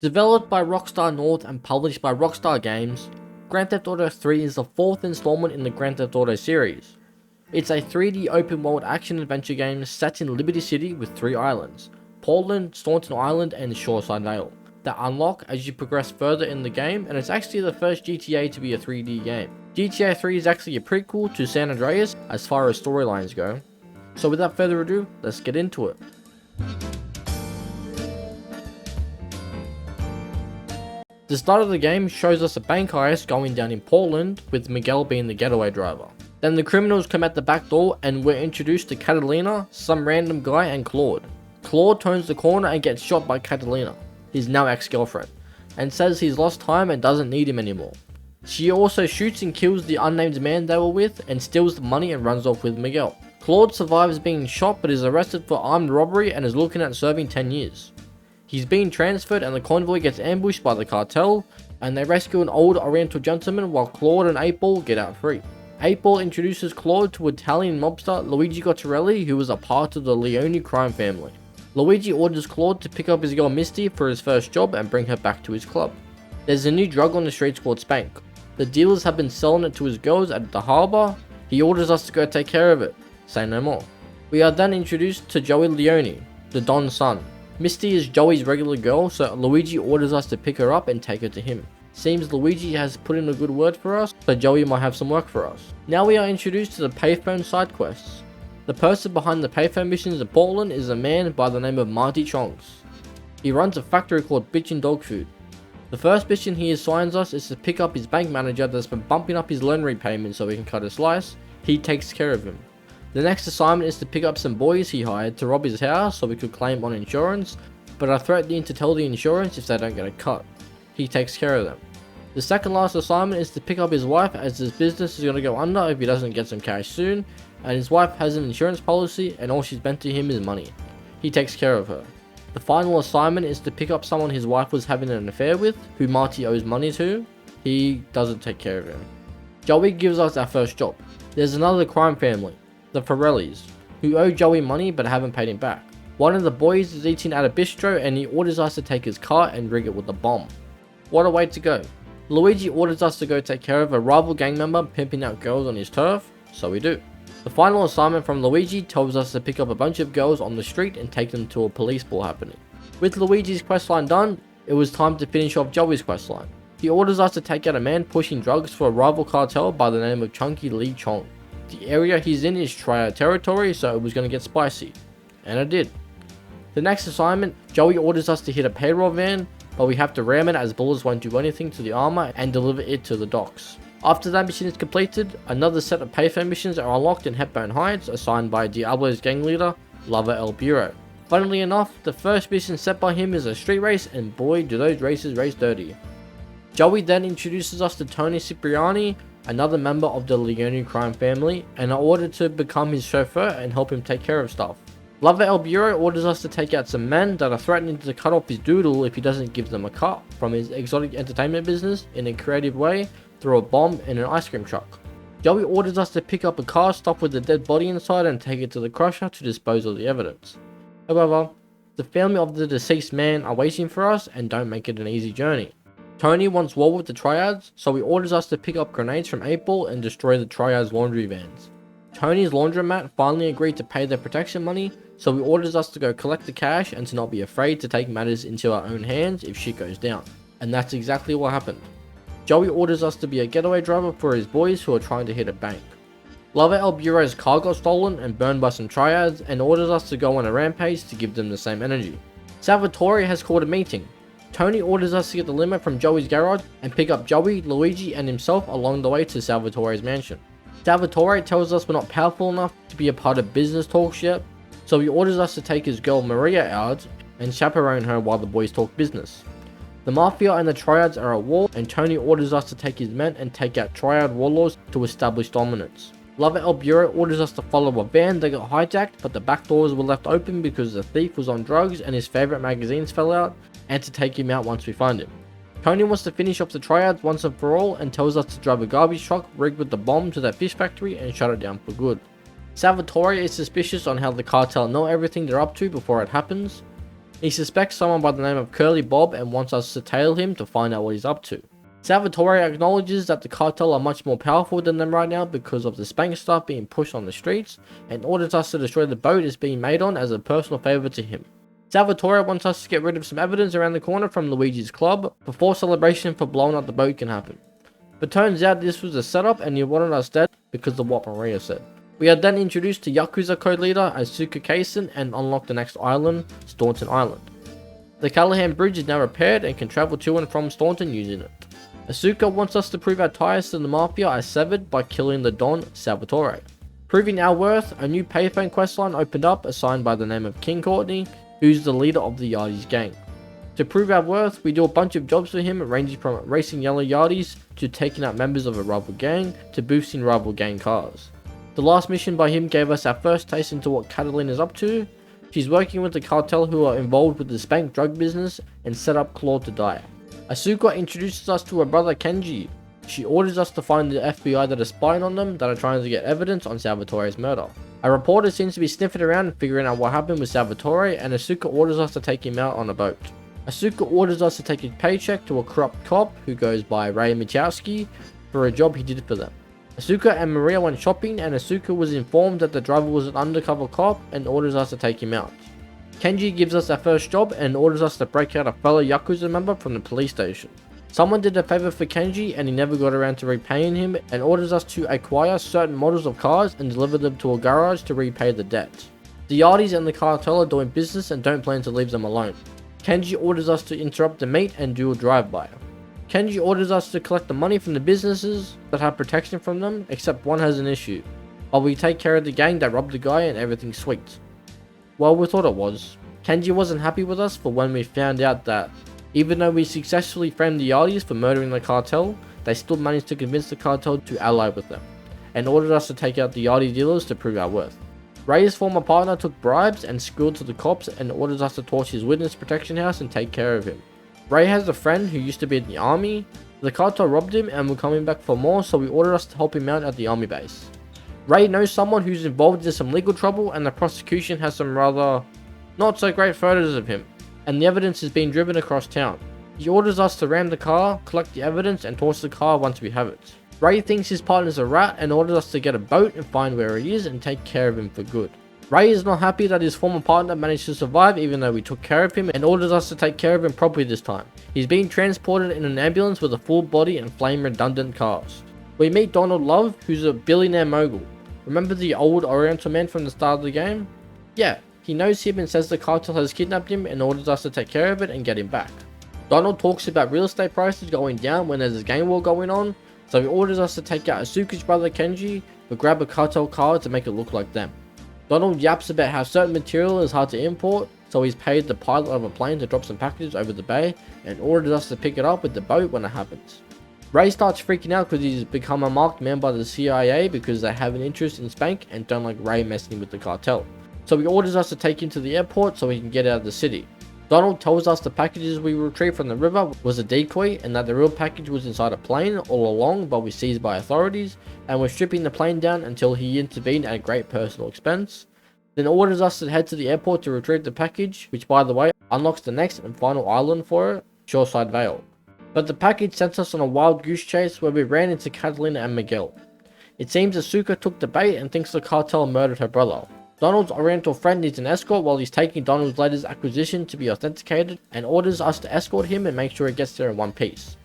Developed by Rockstar North and published by Rockstar Games, Grand Theft Auto 3 is the fourth installment in the Grand Theft Auto series. It's a 3D open-world action-adventure game set in Liberty City with 3 islands, Portland, Staunton Island and Shoreside Vale, that unlock as you progress further in the game, and it's actually the first GTA to be a 3D game. GTA 3 is actually a prequel to San Andreas as far as storylines go. So without further ado, let's get into it. The start of the game shows us a bank heist going down in Portland, with Miguel being the getaway driver. Then the criminals come at the back door and we're introduced to Catalina, some random guy and Claude. Claude turns the corner and gets shot by Catalina, his now ex-girlfriend, and says he's lost time and doesn't need him anymore. She also shoots and kills the unnamed man they were with and steals the money and runs off with Miguel. Claude survives being shot but is arrested for armed robbery and is looking at serving 10 years. He's being transferred and the convoy gets ambushed by the cartel, and they rescue an old oriental gentleman while Claude and 8-Ball get out free. 8-Ball introduces Claude to Italian mobster Luigi Gottarelli, who is a part of the Leone crime family. Luigi orders Claude to pick up his girl Misty for his first job and bring her back to his club. There's a new drug on the streets called Spank. The dealers have been selling it to his girls at the harbour. He orders us to go take care of it. Say no more. We are then introduced to Joey Leone, the Don's son. Misty is Joey's regular girl, so Luigi orders us to pick her up and take her to him. Seems Luigi has put in a good word for us, so Joey might have some work for us. Now we are introduced to the payphone side quests. The person behind the payphone missions in Portland is a man by the name of Marty Chongs. He runs a factory called Bitchin' Dog Food. The first mission he assigns us is to pick up his bank manager that's been bumping up his loan repayment so he can cut a slice. He takes care of him. The next assignment is to pick up some boys he hired to rob his house so we could claim on insurance, but are threatening to tell the insurance if they don't get a cut. He takes care of them. The second last assignment is to pick up his wife, as his business is going to go under if he doesn't get some cash soon, and his wife has an insurance policy and all she's meant to him is money. He takes care of her. The final assignment is to pick up someone his wife was having an affair with, who Marty owes money to. He doesn't take care of him. Joey gives us our first job. There's another crime family, the Forellis, who owe Joey money but haven't paid him back. One of the boys is eating at a bistro and he orders us to take his car and rig it with a bomb. What a way to go. Luigi orders us to go take care of a rival gang member pimping out girls on his turf, so we do. The final assignment from Luigi tells us to pick up a bunch of girls on the street and take them to a police ball happening. With Luigi's questline done, it was time to finish off Joey's questline. He orders us to take out a man pushing drugs for a rival cartel by the name of Chunky Lee Chong. The area he's in is triad territory, so it was going to get spicy. And it did. The next assignment, Joey orders us to hit a payroll van, but we have to ram it as bullets won't do anything to the armor and deliver it to the docks. After that mission is completed, another set of payphone missions are unlocked in Hepburn Heights, assigned by Diablo's gang leader, Lover El Bureau. Funnily enough, the first mission set by him is a street race, and boy do those races race dirty. Joey then introduces us to Tony Cipriani, another member of the Leone crime family, and are ordered to become his chauffeur and help him take care of stuff. Lover El Bureau orders us to take out some men that are threatening to cut off his doodle if he doesn't give them a cut from his exotic entertainment business in a creative way through a bomb in an ice cream truck. Joey orders us to pick up a car stuffed with a dead body inside and take it to the crusher to dispose of the evidence. However, the family of the deceased man are waiting for us and don't make it an easy journey. Tony wants war with the triads, so he orders us to pick up grenades from 8-Ball and destroy the triads' laundry vans. Tony's laundromat finally agreed to pay their protection money, so he orders us to go collect the cash and to not be afraid to take matters into our own hands if shit goes down. And that's exactly what happened. Joey orders us to be a getaway driver for his boys who are trying to hit a bank. Lover El Bureau's car got stolen and burned by some triads and orders us to go on a rampage to give them the same energy. Salvatore has called a meeting. Tony orders us to get the limo from Joey's garage and pick up Joey, Luigi and himself along the way to Salvatore's mansion. Salvatore tells us we're not powerful enough to be a part of business talks yet, so he orders us to take his girl Maria out and chaperone her while the boys talk business. The Mafia and the Triads are at war, and Tony orders us to take his men and take out Triad warlords to establish dominance. Lover El Bureau orders us to follow a van that got hijacked, but the back doors were left open because the thief was on drugs and his favourite magazines fell out, and to take him out once we find him. Tony wants to finish off the Triads once and for all and tells us to drive a garbage truck rigged with the bomb to that fish factory and shut it down for good. Salvatore is suspicious on how the cartel know everything they're up to before it happens. He suspects someone by the name of Curly Bob and wants us to tail him to find out what he's up to. Salvatore acknowledges that the cartel are much more powerful than them right now because of the spank stuff being pushed on the streets, and orders us to destroy the boat it's being made on as a personal favour to him. Salvatore wants us to get rid of some evidence around the corner from Luigi's club before celebration for blowing up the boat can happen. But turns out this was a setup and he wanted us dead because of what Maria said. We are then introduced to Yakuza code leader Asuka Kaisen and unlock the next island, Staunton Island. The Callahan Bridge is now repaired and can travel to and from Staunton using it. Asuka wants us to prove our ties to the Mafia are severed by killing the Don Salvatore. Proving our worth, a new payphone questline opened up assigned by the name of King Courtney, who's the leader of the Yardies gang. To prove our worth, we do a bunch of jobs for him ranging from racing yellow Yardies to taking out members of a rival gang to boosting rival gang cars. The last mission by him gave us our first taste into what Catalina's up to. She's working with the cartel who are involved with the spank drug business and set up Claude to die. Asuka introduces us to her brother Kenji. She orders us to find the FBI that are spying on them that are trying to get evidence on Salvatore's murder. A reporter seems to be sniffing around and figuring out what happened with Salvatore, and Asuka orders us to take him out on a boat. Asuka orders us to take his paycheck to a corrupt cop who goes by Ray Machowski for a job he did for them. Asuka and Maria went shopping and Asuka was informed that the driver was an undercover cop and orders us to take him out. Kenji gives us our first job and orders us to break out a fellow Yakuza member from the police station. Someone did a favor for Kenji and he never got around to repaying him and orders us to acquire certain models of cars and deliver them to a garage to repay the debt. The Yardies and the cartel are doing business and don't plan to leave them alone. Kenji orders us to interrupt the meet and do a drive-by. Kenji orders us to collect the money from the businesses that have protection from them, except one has an issue. While we take care of the gang that robbed the guy and everything's sweet. Well, we thought it was. Kenji wasn't happy with us for when we found out that even though we successfully framed the Yardies for murdering the cartel, they still managed to convince the cartel to ally with them, and ordered us to take out the Yardie dealers to prove our worth. Ray's former partner took bribes and squealed to the cops and orders us to torch his witness protection house and take care of him. Ray has a friend who used to be in the army. The cartel robbed him and were coming back for more, so we ordered us to help him out at the army base. Ray knows someone who's involved in some legal trouble and the prosecution has some rather not so great photos of him, and the evidence is being driven across town. He orders us to ram the car, collect the evidence and torch the car once we have it. Ray thinks his partner's a rat and orders us to get a boat and find where he is and take care of him for good. Ray is not happy that his former partner managed to survive even though we took care of him and orders us to take care of him properly this time. He's being transported in an ambulance with a full body and flame redundant cars. We meet Donald Love, who's a billionaire mogul. Remember the old Oriental man from the start of the game? Yeah, he knows him and says the cartel has kidnapped him and orders us to take care of it and get him back. Donald talks about real estate prices going down when there's a gang war going on, so he orders us to take out Asuka's brother Kenji, but grab a cartel car to make it look like them. Donald yaps about how certain material is hard to import, so he's paid the pilot of a plane to drop some packages over the bay and orders us to pick it up with the boat when it happens. Ray starts freaking out because he's become a marked man by the CIA because they have an interest in Spank and don't like Ray messing with the cartel. So he orders us to take him to the airport so he can get out of the city. Donald tells us the packages we retrieved from the river was a decoy and that the real package was inside a plane all along but was seized by authorities and was stripping the plane down until he intervened at great personal expense. Then orders us to head to the airport to retrieve the package, which by the way unlocks the next and final island for it, Shoreside Vale. But the package sent us on a wild goose chase where we ran into Catalina and Miguel. It seems Asuka took the bait and thinks the cartel murdered her brother. Donald's Oriental friend needs an escort while he's taking Donald's latest acquisition to be authenticated and orders us to escort him and make sure he gets there in one piece.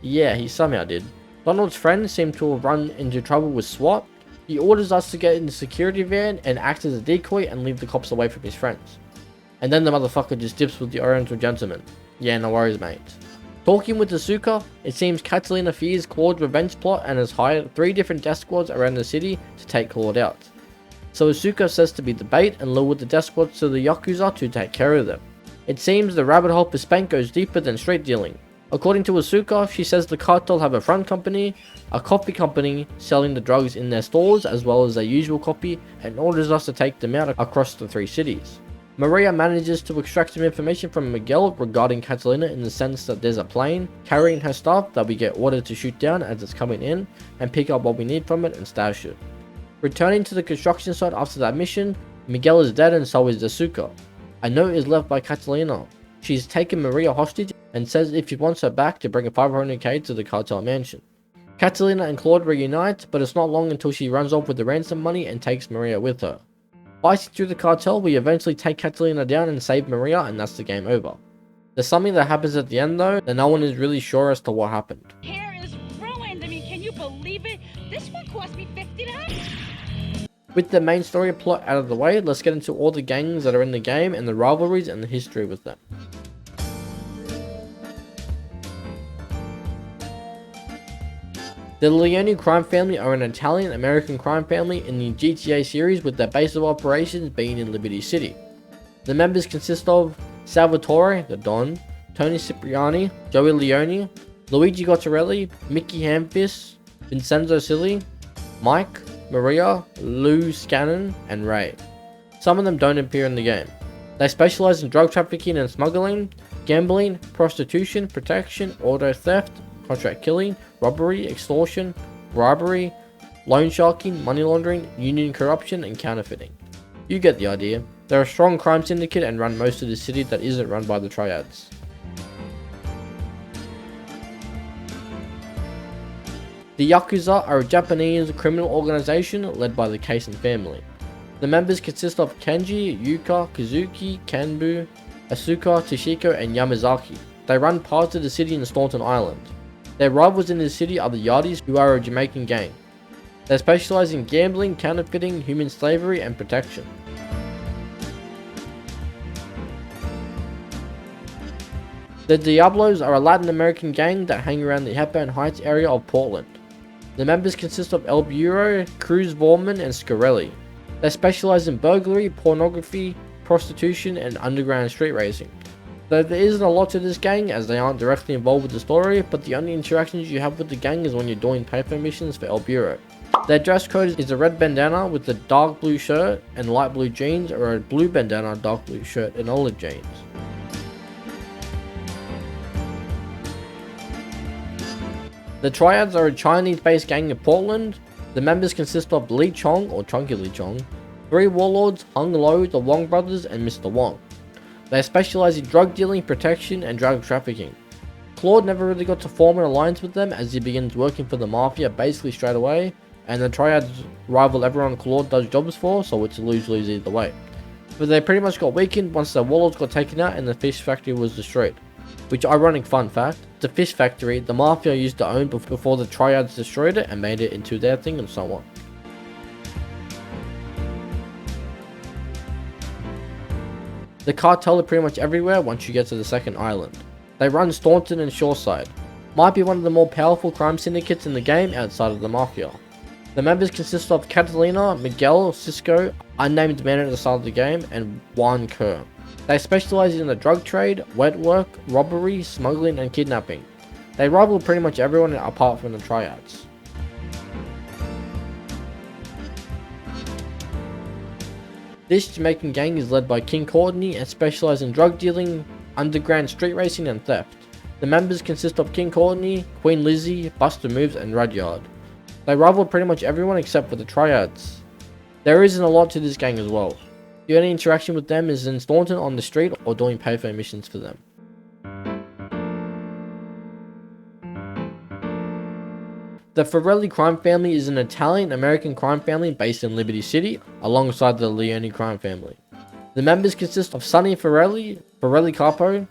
Yeah, he somehow did. Donald's friend seemed to have run into trouble with SWAT. He orders us to get in the security van and act as a decoy and leave the cops away from his friends. And then the motherfucker just dips with the Oriental gentleman. Yeah, no worries mate. Talking with Asuka, it seems Catalina fears Claude's revenge plot and has hired 3 different death squads around the city to take Claude out. So Asuka says to be the bait and lure the death squads to the Yakuza to take care of them. It seems the rabbit hole for Spank goes deeper than street dealing. According to Asuka, she says the cartel have a front company, a coffee company selling the drugs in their stores as well as their usual copy, and orders us to take them out across the 3 cities. Maria manages to extract some information from Miguel regarding Catalina in the sense that there's a plane carrying her stuff that we get ordered to shoot down as it's coming in and pick up what we need from it and stash it. Returning to the construction site after that mission, Miguel is dead and so is Asuka. A note is left by Catalina. She's taken Maria hostage and says if he wants her back to bring a 500k to the cartel mansion. Catalina and Claude reunite, but it's not long until she runs off with the ransom money and takes Maria with her. Fighting through the cartel, we eventually take Catalina down and save Maria, and that's the game over. There's something that happens at the end though, that no one is really sure as to what happened. Hair is ruined. I mean, can you believe it? This one cost me $50. With the main story plot out of the way, let's get into all the gangs that are in the game and the rivalries and the history with them. The Leone crime family are an Italian-American crime family in the GTA series with their base of operations being in Liberty City. The members consist of Salvatore, the Don, Tony Cipriani, Joey Leone, Luigi Gottarelli, Mickey Hamfist, Vincenzo Silli, Mike, Maria, Lou Scannon, and Ray. Some of them don't appear in the game. They specialize in drug trafficking and smuggling, gambling, prostitution, protection, auto theft, contract killing, robbery, extortion, bribery, loan sharking, money laundering, union corruption, and counterfeiting. You get the idea. They're a strong crime syndicate and run most of the city that isn't run by the triads. The Yakuza are a Japanese criminal organization led by the Kaisen family. The members consist of Kenji, Yuka, Kazuki, Kanbu, Asuka, Toshiko, and Yamazaki. They run parts of the city in Staunton Island. Their rivals in the city are the Yardis, who are a Jamaican gang. They specialize in gambling, counterfeiting, human slavery, and protection. The Diablos are a Latin American gang that hang around the Hepburn Heights area of Portland. The members consist of El Bureau, Cruz Vorman, and Scarelli. They specialize in burglary, pornography, prostitution, and underground street racing. Though there isn't a lot to this gang as they aren't directly involved with the story, but the only interactions you have with the gang is when you're doing payphone missions for El Bureau. Their dress code is a red bandana with a dark blue shirt and light blue jeans, or a blue bandana, dark blue shirt, and olive jeans. The Triads are a Chinese-based gang in Portland. The members consist of Lee Chong, or Chunky Lee Chong, 3 warlords, Hung Lo, the Wong brothers, and Mr. Wong. They specialize in drug dealing, protection, and drug trafficking. Claude never really got to form an alliance with them as he begins working for the Mafia basically straight away, and the Triads rival everyone Claude does jobs for, so it's a lose-lose either way. But they pretty much got weakened once their warlords got taken out and the fish factory was destroyed. Which, ironic fun fact, the fish factory the Mafia used to own before the Triads destroyed it and made it into their thing and so on. The cartel are pretty much everywhere once you get to the second island. They run Staunton and Shoreside. Might be one of the more powerful crime syndicates in the game outside of the Mafia. The members consist of Catalina, Miguel, Cisco, unnamed man at the start of the game, and Juan Kerr. They specialize in the drug trade, wet work, robbery, smuggling, and kidnapping. They rival pretty much everyone apart from the Triads. This Jamaican gang is led by King Courtney and specialize in drug dealing, underground street racing, and theft. The members consist of King Courtney, Queen Lizzie, Buster Moves, and Rudyard. They rival pretty much everyone except for the Triads. There isn't a lot to this gang as well. The only interaction with them is in Staunton on the street or doing payphone missions for them. The Forelli crime family is an Italian-American crime family based in Liberty City, alongside the Leone crime family. The members consist of Sonny Forelli, Forelli Capo,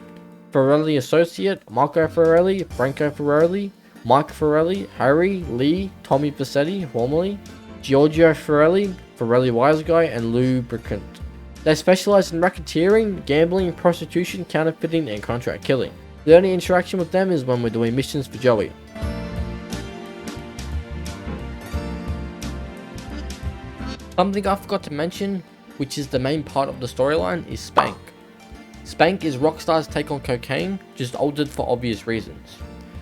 Forelli Associate, Marco Forelli, Franco Forelli, Mike Forelli, Harry, Lee, Tommy Passetti, formerly, Giorgio Forelli, Forelli Wise Guy, and Lubricant. They specialize in racketeering, gambling, prostitution, counterfeiting, and contract killing. The only interaction with them is when we're doing missions for Joey. Something I forgot to mention, which is the main part of the storyline, is Spank. Spank is Rockstar's take on cocaine, just altered for obvious reasons.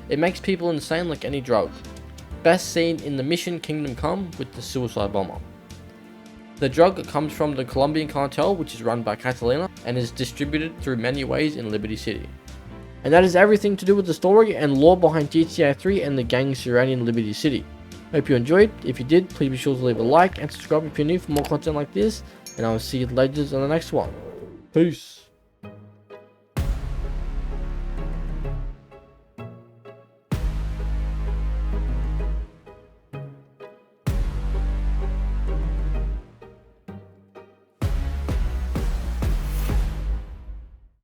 It makes people insane like any drug. Best seen in the mission Kingdom Come with the suicide bomber. The drug comes from the Colombian cartel, which is run by Catalina and is distributed through many ways in Liberty City. And that is everything to do with the story and lore behind GTA 3 and the gangs surrounding Liberty City. Hope you enjoyed. If you did, please be sure to leave a like and subscribe if you're new for more content like this, and I will see you later on the next one. Peace.